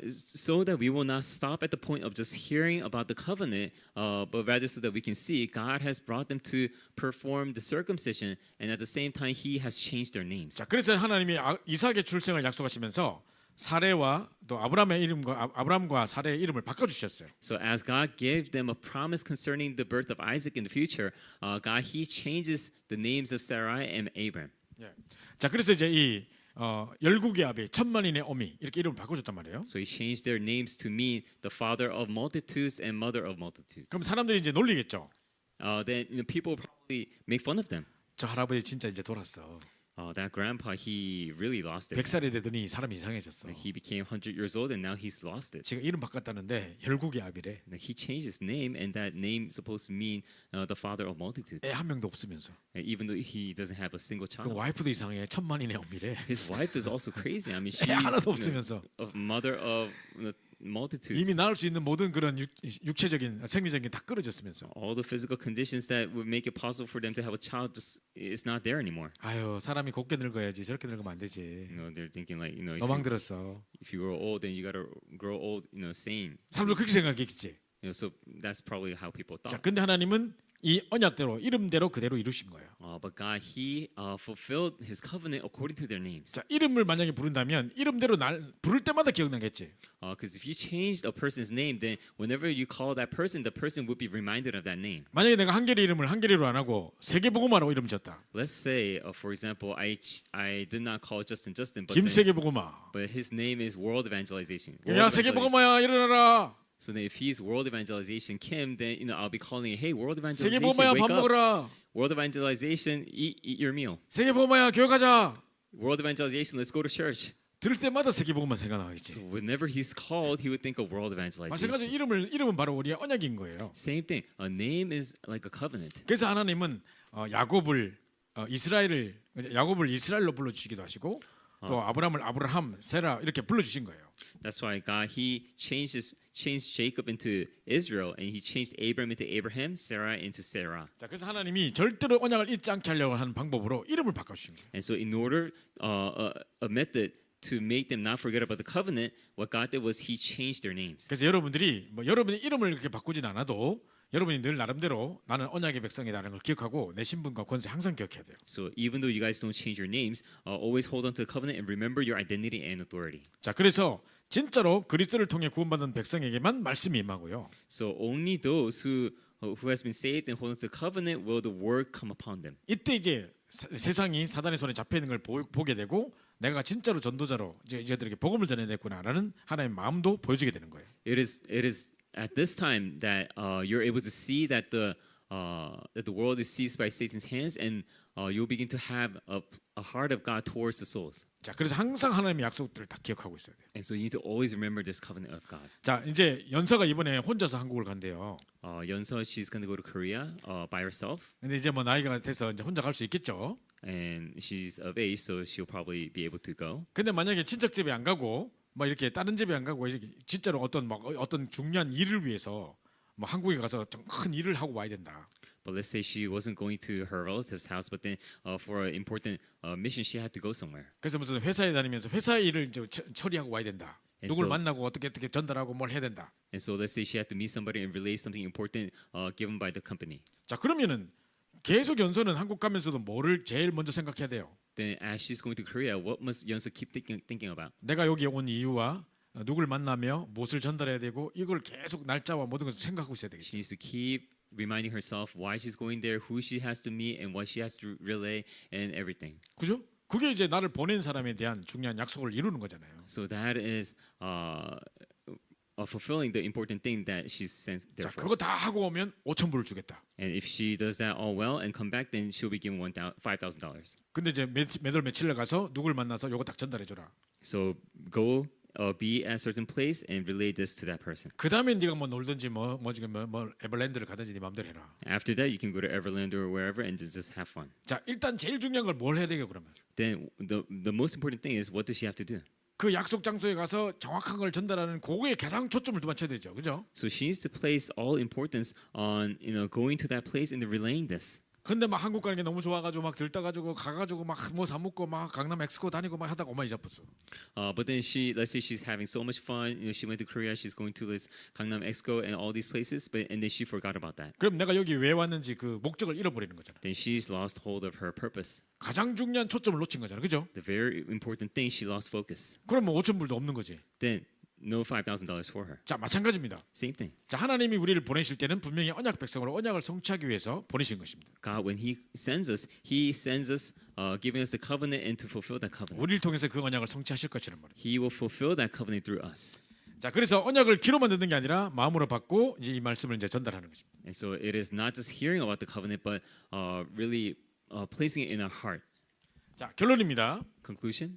so that we will not stop at the point of just hearing about the covenant, but rather so that we can see God has brought them to perform the circumcision, and at the same time He has changed their names. 자, 그래서 하나님이 이삭의 출생을 약속하시면서 사레와 또 아브람과 사레의 이름을 바꿔 주셨어요. So as God gave them a promise concerning the birth of Isaac in the future, God He changes the names of Sarai and Abram. 예. 자, 그래서 이제 이 열국의 아비 천만인의 어미 이렇게 이름을 바꿔줬단 말이에요. So He changed their names to mean the father of multitudes and mother of multitudes. 그럼 사람들이 이제 놀리겠죠. Then people will probably make fun of them. 저 할아버지 진짜 이제 돌았어. That grandpa, he really lost it. 100살이 되더니 사람이 이상해졌어. He became 100 years old and now he's lost it. 지금 이름 바꿨다는데 열국의 아비래. He changed his name, and that name is supposed to mean the father of multitudes. 애 한 명도 없으면서. Even though he doesn't have a single 그 child. 와이프도 이상해. 천만인의 어미래. His wife is also crazy. I mean, 애 she's 하나도 없으면서. a mother of multitudes. 이미 낳을 수 있는 모든 그런 육체적인 생리적인 다 끊어졌으면서. All the physical conditions that would make it possible for them to have a child just is not there anymore. 아유, 사람이 곱게 늙어야지 저렇게 늙으면 안 되지. They're thinking like, 너망 들었어. if you grow old, then you gotta grow old, sane. 사람들 그렇게 생각했겠지. So that's probably how people 자, thought. 근데 하나님은 이 언약대로 이름대로 그대로 이루신 거예요. But God, He fulfilled His covenant according to their names. 자, 이름을 만약에 부른다면 이름대로 날 부를 때마다 기억나겠지. Because if you changed a person's name, then whenever you call that person would be reminded of that name. 만약에 내가 한계리 이름을 한계리로 안 하고 세계복음화로 이름 지었다. Let's say, for example, I did not call Justin, but 김세계복음화. but his name is World Evangelization. 야, 세계복음화야 일어나라. So then, if he's World Evangelization Kim, then I'll be calling, hey, World Evangelization, 세계복음화야 wake 밥 up. 먹어라. World Evangelization, eat your meal. 세계복음화야 교회 가자. World Evangelization, let's go to church. 들을 때마다 세계복음화 생각나겠지. So whenever he's called, he would think of World 마찬가지 Evangelization. 이름은 바로 우리의 언약인 거예요. Same thing. A name is like a covenant. 그래서 하나님은 야곱을 이스라엘로 불러 주시기도 하시고 또 아브라함을 아브라함, 세라 이렇게 불러주신 거예요. That's why God He changed Jacob into Israel, and He changed Abram into Abraham, Sarah into Sarah. 자, 그래서 하나님이 절대로 언약을 잊지 않게 하려고 하는 방법으로 이름을 바꿔주신 거예요. And so, in order a method to make them not forget about the covenant, what God did was He changed their names. 그래서 여러분들이 뭐 여러분의 이름을 그렇게 바꾸진 않아도 여러분이 늘 나름대로 나는 언약의 백성이다라는 걸 기억하고 내 신분과 권세 항상 기억해야 돼요. So even though you guys don't change your names, always hold on to the covenant and remember your identity and authority. 자, 그래서 진짜로 그리스도를 통해 구원받은 백성에게만 말씀이 임하고요. So only those who has been saved and hold on to the covenant will the word come upon them. 이때 이제 세상이 사단의 손에 잡혀 있는 걸 보게 되고 내가 진짜로 전도자로 이제 얘들에게 복음을 전해냈구나라는 하나님의 마음도 보여주게 되는 거예요. It is at this time that you're able to see that the world is seized by Satan's hands, and you'll begin to have a heart of God towards the souls. 자, 그래서 항상 하나님의 약속들을 다 기억하고 있어야 돼요. And so you need to always remember this covenant of God. 자, 이제 연서가 이번에 혼자서 한국을 간대요. Yeonso, she's going to go to Korea by herself, 근데 이제 뭐 나이가 돼서 이제 혼자 갈 수 있겠죠. and she's of age, so she'll probably be able to go. 근데 만약에 친척 집에 안 가고 뭐 이렇게 다른 집에 안 가고 이렇게 진짜로 어떤 중요한 일을 위해서 뭐 한국에 가서 좀 큰 일을 하고 와야 된다. But let's say she wasn't going to her relative's house, but then for an important mission, she had to go somewhere. 그래서 무슨 회사에 다니면서 회사 일을 이제 처리하고 와야 된다. And 누굴 so- 만나고 어떻게 전달하고 뭘 해야 된다. And so let's say she had to meet somebody and relay something important given by the company. 자, 그러면은 계속 연서는 한국 가면서도 뭐를 제일 먼저 생각해야 돼요. Then as she's going to Korea, what must Yeonso keep thinking about? 내가 여기 온 이유와 누굴 만나며 무엇을 전달해야 되고 이걸 계속 날짜와 모든 것을 생각하고 있어야 되겠죠. She needs to keep reminding herself why she's going there, who she has to meet, and what she has to relay, and everything. 그죠? 그게 이제 나를 보낸 사람에 대한 중요한 약속을 이루는 거잖아요. So that is fulfilling the important thing that she's sent there 자, for. 그거 다 하고 오면 5천 불을 주겠다. And if she does that all well and come back, then she'll be given $5,000. 근데 이제 몇월 며칠에 가서 누굴 만나서 요거 딱 전달해 줘라. So go be at a certain place and relay this to that person. 그다음에 네가 뭐 놀든지 뭐 지금 뭐 에버랜드를 가든지 네 마음대로 해라. After that, you can go to Everland or wherever and just have fun. 자, 일단 제일 중요한 걸 뭘 해야 되게 그러면? Then the most important thing is what does she have to do? 그 약속 장소에 가서 정확한 걸 전달하는 그거에 가장 초점을 맞춰야 되죠. 그죠? So she needs to place all importance on going to that place and relaying this. 근데 막 한국 가는 게 너무 좋아가지고 막 들떠가지고 가가지고 막 뭐 사 먹고 막 강남 엑스코 다니고 막 하다가 엄마 잊어버렸어. But then let's say she's having so much fun. She went to Korea. She's going to this Gangnam Expo and all these places, and then she forgot about that. 그럼 내가 여기 왜 왔는지 그 목적을 잃어버리는 거잖아. Then she's lost hold of her purpose. 가장 중요한 초점을 놓친 거잖아. 그죠? The very important thing, she lost focus. 그럼 뭐 5천 불도 없는 거지. Then no $5,000 for her. 자, 마찬가지입니다. Same thing. 자, 하나님이 우리를 보내실 때는 분명히 언약 백성으로 언약을 성취하기 위해서 보내신 것입니다. God, when He sends us, giving us the covenant and to fulfill that covenant. 우리를 통해서 그 언약을 성취하실 것이란 말이에요. He will fulfill that covenant through us. 자, 그래서 언약을 귀로만 듣는 게 아니라 마음으로 받고 이제 이 말씀을 이제 전달하는 것입니다. And so it is not just hearing about the covenant, but really placing it in our heart. 자, 결론입니다. Conclusion.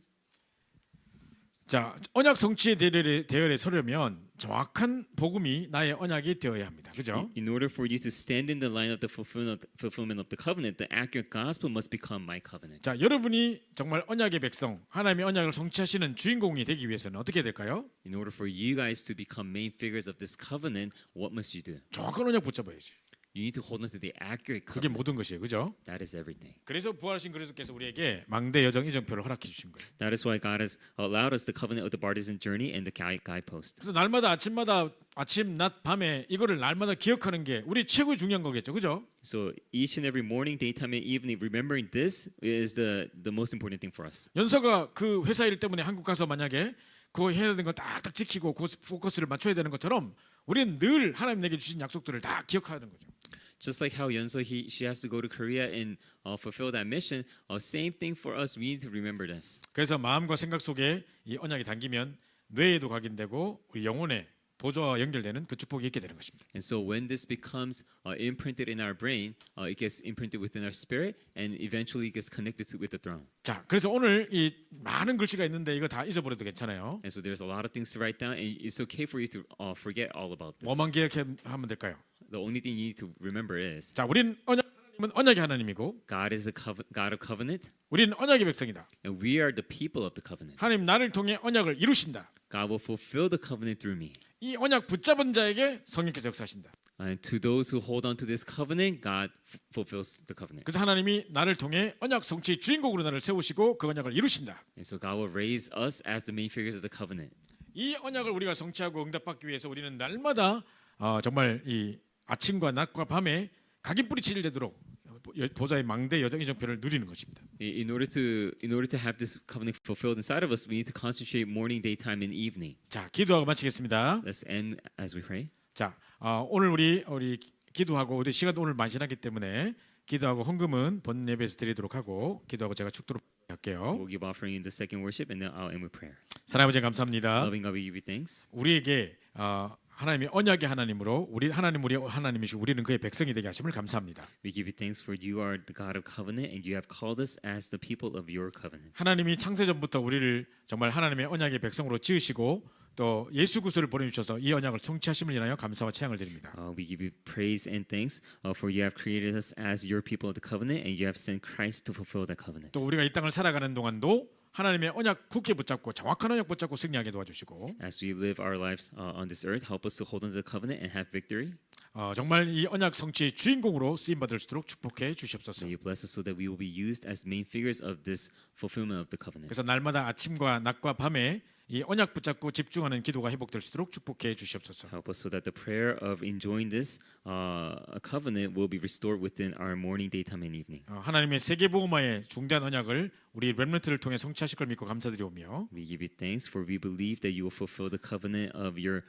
자, 언약 성취의 대열에 서려면 정확한 복음이 나의 언약이 되어야 합니다. 그죠? In order for you to stand in the line of the fulfillment of the covenant, the accurate gospel must become my covenant. 자, 여러분이 정말 언약의 백성, 하나님의 언약을 성취하시는 주인공이 되기 위해서는 어떻게 해야 될까요? In order for you guys to become main figures of this covenant, what must you do? 정확한 언약 붙잡아야지. You need to hold on to the accurate 그게 covenant. 모든 것이에요. 그죠? That is everything. 그래서 부활하신 그리스도께서 우리에게 망대 여정 이정표를 허락해 주신 거예요. That is why God has allowed us the covenant of the partisan journey and the guidepost. 그래서 날마다 아침, 낮, 밤에 이거를 날마다 기억하는 게 우리 최고의 중요한 거겠죠. 그죠? So each and every morning, daytime, and evening, remembering this is the most important thing for us. 연서가 그 회사 일 때문에 한국 가서 만약에 그거 해야 되는 거 딱딱 지키고 그 포커스를 맞춰야 되는 것처럼 우리는 늘 하나님 내게 주신 약속들을 다 기억하는 거죠. Just like how Yeonso she has to go to Korea and fulfill that mission, same thing for us. We need to remember this. 그래서 마음과 생각 속에 이 언약이 담기면 뇌에도 각인되고 우리 영혼의 보좌와 연결되는 그 축복이 있게 되는 것입니다. And so when this becomes imprinted in our brain, it gets imprinted within our spirit, and eventually gets connected with the throne. 자, 그래서 오늘 이 많은 글씨가 있는데 이거 다 잊어버려도 괜찮아요. And so there's a lot of things to write down, and it's okay for you to forget all about this. 뭐만 기억하면 될까요? The only thing you need to remember is 자, 우리는 언약 언약의 하나님이고 God is a God of covenant, 우리는 언약의 백성이다. and we are the people of the covenant. 하나님 나를 통해 언약을 이루신다. God will fulfill the covenant through me. 이 언약 붙잡은 자에게 성령께서 역사하신다. And to those who hold on to this covenant, God fulfills the covenant. 그래서 하나님이 나를 통해 언약 성취의 주인공으로 나를 세우시고 그 언약을 이루신다. And so God will raise us as the main figures of the covenant. 이 언약을 우리가 성취하고 응답받기 위해서 우리는 날마다 정말 이 아침과 낮과 밤에 각인 뿌리치를 되도록 보좌의 망대 여정 이정표를 누리는 것입니다. In order to have this covenant fulfilled inside of us, we need to concentrate morning, daytime, and evening. 자, 기도하고 마치겠습니다. Let's end as we pray. 자, 오늘 우리 기도하고 우리 시간 오늘 많이 지났기 때문에 기도하고 헌금은 본 예배에서 드리도록 하고 기도하고 제가 축도록 할게요. We'll give offering in the second worship, and then I'll end with prayer. 사랑하는 아버지 감사합니다. Loving God, we give you thanks. 우리에게 하나님이 언약의 하나님으로 우리 하나님이시고 우리는 그의 백성이 되게 하심을 감사합니다. We give you thanks for you are the God of covenant, and you have called us as the people of your covenant. 하나님이 창세전부터 우리를 정말 하나님의 언약의 백성으로 지으시고 또 예수 그리스도를 보내주셔서 이 언약을 성취하심을 인하여 감사와 찬양을 드립니다. We give you praise and thanks for you have created us as your people of the covenant, and you have sent Christ to fulfill that covenant. 또 우리가 이 땅을 살아가는 동안도 하나님의 언약 굳게 붙잡고 정확한 언약 붙잡고 승리하게 도와주시고 As we live our lives on this earth, help us to hold on to the covenant and have victory. 정말 이 언약 성취의 주인공으로 쓰임 받을 수 있도록 축복해 주시옵소서. May you bless us so that we will be used as main figures of this fulfillment of the covenant. 그래서 날마다 아침과 낮과 밤에 이 언약 붙잡고 집중하는 기도가 회복될 수 있도록 축복해 주시옵소서. Help us so that the prayer of enjoying this covenant will be restored within our morning, daytime, and evening. 하나님의 세계 복음화의 중대한 언약을 우리 렘넌트를 통해 성취하실 걸 믿고 감사드리오며 We give you thanks for we believe that you will fulfill the covenant of your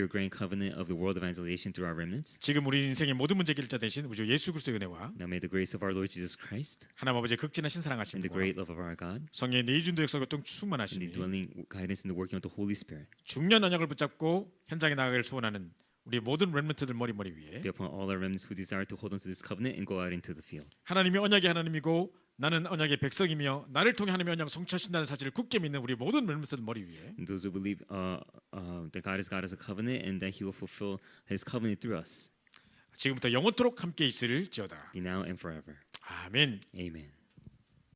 grand covenant of the world evangelization through our remnants. 지금 우리 인생의 모든 문제 길자 되신 우리 주 예수 그리스도의 은혜와 Now may the grace of our Lord Jesus Christ 하나님 아버지의 극진하신 and 사랑하심과 the great love of our God 성령의 내주도 역사가 또 and the 충만하시니 dwelling guidance and the working of the Holy Spirit 중요한 언약을 붙잡고 현장에 나가길 소원하는 우리 모든 렘넌트들 머리 위에 be upon all our remnants who desire to hold on to this covenant and go out into the field. 하나님이 언약의 하나님이고 나는 언약의 백성이며 나를 통해 하나님의 언약을 성취하신다는 사실을 굳게 믿는 우리 모든 렘넌트들 머리 위에 And those who believe that God is a covenant and that He will fulfill His covenant through us, 지금부터 영원토록 함께 있을지어다. be now and forever. 아멘. Amen.